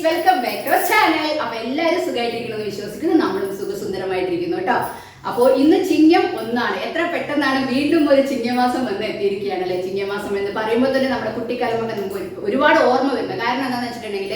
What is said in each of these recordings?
Welcome back to channel. അപ്പൊ എല്ലാവരും സുഖമായിട്ടിരിക്കുന്നു വിശ്വസിക്കുന്നു. നമ്മളും സുഖസുന്ദരമായിട്ടിരിക്കുന്നു കേട്ടോ. അപ്പോൾ ഇന്ന് ചിങ്ങം 1 എത്ര പെട്ടെന്നാണ് വീണ്ടും ഒരു ചിങ്ങമാസം വന്ന് എത്തിയിരിക്കുകയാണ് അല്ലെ. ചിങ്ങമാസം എന്ന് പറയുമ്പോൾ തന്നെ നമ്മുടെ കുട്ടിക്കാലമൊക്കെ നമുക്ക് ഒരുപാട് ഓർമ്മ വരുന്നത്. കാരണം എന്താണെന്ന് വെച്ചിട്ടുണ്ടെങ്കിൽ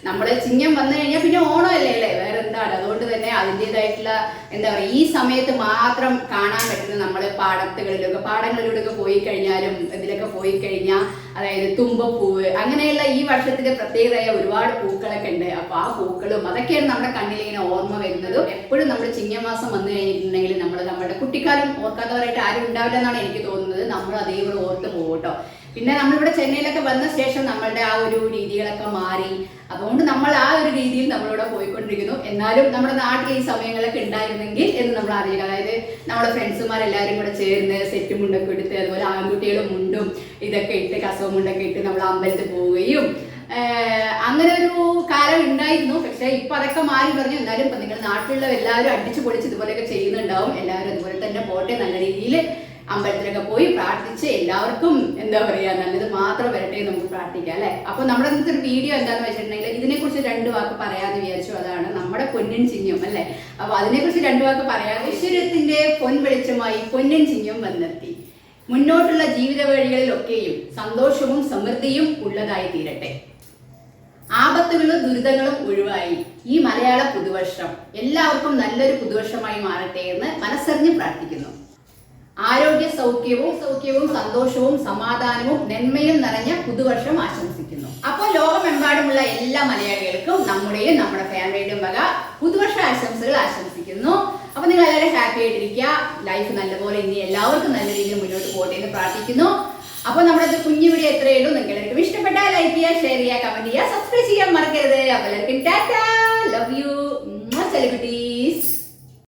നമ്മള് ചിങ്ങം വന്നു കഴിഞ്ഞാൽ പിന്നെ ഓണമല്ലേ അല്ലേ, വേറെ എന്താണ്. അതുകൊണ്ട് തന്നെ അതിൻ്റെതായിട്ടുള്ള എന്താ പറയുക, ഈ സമയത്ത് മാത്രം കാണാൻ പറ്റുന്ന നമ്മൾ പാടങ്ങളിലൂടെ പോയി കഴിഞ്ഞാലും ഇതിലൊക്കെ പോയി കഴിഞ്ഞാൽ, അതായത് തുമ്പപ്പൂവ് അങ്ങനെയുള്ള ഈ വർഷത്തിന്റെ പ്രത്യേകതയായ ഒരുപാട് പൂക്കളൊക്കെ ഉണ്ട്. അപ്പൊ ആ പൂക്കളും അതൊക്കെയാണ് നമ്മുടെ കണ്ണിൽ ഇങ്ങനെ ഓർമ്മ വരുന്നതും. എപ്പോഴും നമ്മൾ ചിങ്ങമാസം വന്നു കഴിഞ്ഞിട്ടുണ്ടെങ്കിൽ നമ്മുടെ കുട്ടിക്കാലം ഓർക്കാത്തവരായിട്ട് ആരും ഉണ്ടാവില്ല എന്നാണ് എനിക്ക് തോന്നുന്നത്. നമ്മൾ അതേപോലെ ഓർത്ത് പോകും കേട്ടോ. പിന്നെ നമ്മളിവിടെ ചെന്നൈയിലൊക്കെ വന്ന ശേഷം നമ്മളുടെ ആ ഒരു രീതികളൊക്കെ മാറി. അതുകൊണ്ട് നമ്മൾ ആ ഒരു രീതിയിൽ നമ്മളിവിടെ പോയിക്കൊണ്ടിരിക്കുന്നു. എന്നാലും നമ്മുടെ നാട്ടിൽ ഈ സമയങ്ങളൊക്കെ ഉണ്ടായിരുന്നെങ്കിൽ എന്ന് നമ്മൾ അറിയില്ല. അതായത് നമ്മുടെ ഫ്രണ്ട്സുമാരെല്ലാവരും കൂടെ ചേർന്ന് സെറ്റ് മുണ്ടൊക്കെ എടുത്ത്, അതുപോലെ ആൺകുട്ടികളും മുണ്ടും ഇതൊക്കെ ഇട്ട്, കസവ് മുണ്ടൊക്കെ ഇട്ട് നമ്മൾ അമ്പലത്തിൽ പോവുകയും അങ്ങനെ ഒരു കാലം ഉണ്ടായിരുന്നു. പക്ഷെ ഇപ്പൊ അതൊക്കെ മാറി പറഞ്ഞു. എന്നാലും ഇപ്പൊ നിങ്ങൾ നാട്ടിലുള്ള എല്ലാവരും അടിച്ചു പൊളിച്ച് ഇതുപോലെയൊക്കെ ചെയ്യുന്നുണ്ടാവും. എല്ലാവരും അതുപോലെ തന്നെ പോട്ടെ, നല്ല രീതിയിൽ അമ്പലത്തിലൊക്കെ പോയി പ്രാർത്ഥിച്ച് എല്ലാവർക്കും എന്താ പറയാ നല്ലത് മാത്രം വരട്ടെ നമുക്ക് പ്രാർത്ഥിക്കാം അല്ലെ. അപ്പൊ നമ്മുടെ ഇന്നത്തെ ഒരു വീഡിയോ എന്താന്ന് വെച്ചിട്ടുണ്ടെങ്കിൽ ഇതിനെക്കുറിച്ച് 2 വാക്ക് പറയാന്ന് വിചാരിച്ചു. അതാണ് നമ്മുടെ പൊന്നിൻ ചിങ്ങം അല്ലെ. അപ്പൊ അതിനെക്കുറിച്ച് 2 വാക്ക് പറയാം. ഐശ്വര്യത്തിന്റെ പൊൻവെളിച്ചമായി പൊന്നിൻ ചിങ്ങം വന്നെത്തി. മുന്നോട്ടുള്ള ജീവിത വഴികളിലൊക്കെയും സന്തോഷവും സമൃദ്ധിയും ഉള്ളതായി തീരട്ടെ. ആപത്തുകളും ദുരിതങ്ങളും ഒഴിവായി ഈ മലയാള പുതുവർഷം എല്ലാവർക്കും നല്ലൊരു പുതുവർഷമായി മാറട്ടെ എന്ന് മനസ്സറിഞ്ഞ് പ്രാർത്ഥിക്കുന്നു. ആരോഗ്യ സൗഖ്യവും സന്തോഷവും സമാധാനവും നന്മയും നിറഞ്ഞ പുതുവർഷം ആശംസിക്കുന്നു. അപ്പോൾ ലോകമെമ്പാടുമുള്ള എല്ലാ മലയാളികൾക്കും നമ്മുടെയും നമ്മുടെ ഫാമിലിയുടെയും വക പുതുവർഷ ആശംസകൾ ആശംസിക്കുന്നു. അപ്പൊ നിങ്ങൾ എല്ലാവരും ഹാപ്പി ആയിട്ടിരിക്കുക. ലൈഫ് നല്ലപോലെ ഇനി എല്ലാവർക്കും നല്ല രീതിയിൽ മുന്നോട്ട് പോട്ടെ എന്ന് പ്രാർത്ഥിക്കുന്നു. അപ്പൊ നമ്മുടെ കുഞ്ഞു വീഡിയോ എത്രയേ ഉള്ളൂ. നിങ്ങൾക്ക് എല്ലാവർക്കും ഇഷ്ടപ്പെട്ടാൽ ലൈക്ക് ചെയ്യുക, ഷെയർ ചെയ്യുക, കമന്റ് ചെയ്യുക, സബ്സ്ക്രൈബ് ചെയ്യാൻ മറക്കരുത്. അപ്പൊ എല്ലാവർക്കും ടാറ്റാ, ലവ് യു, സെലിബ്രിറ്റി.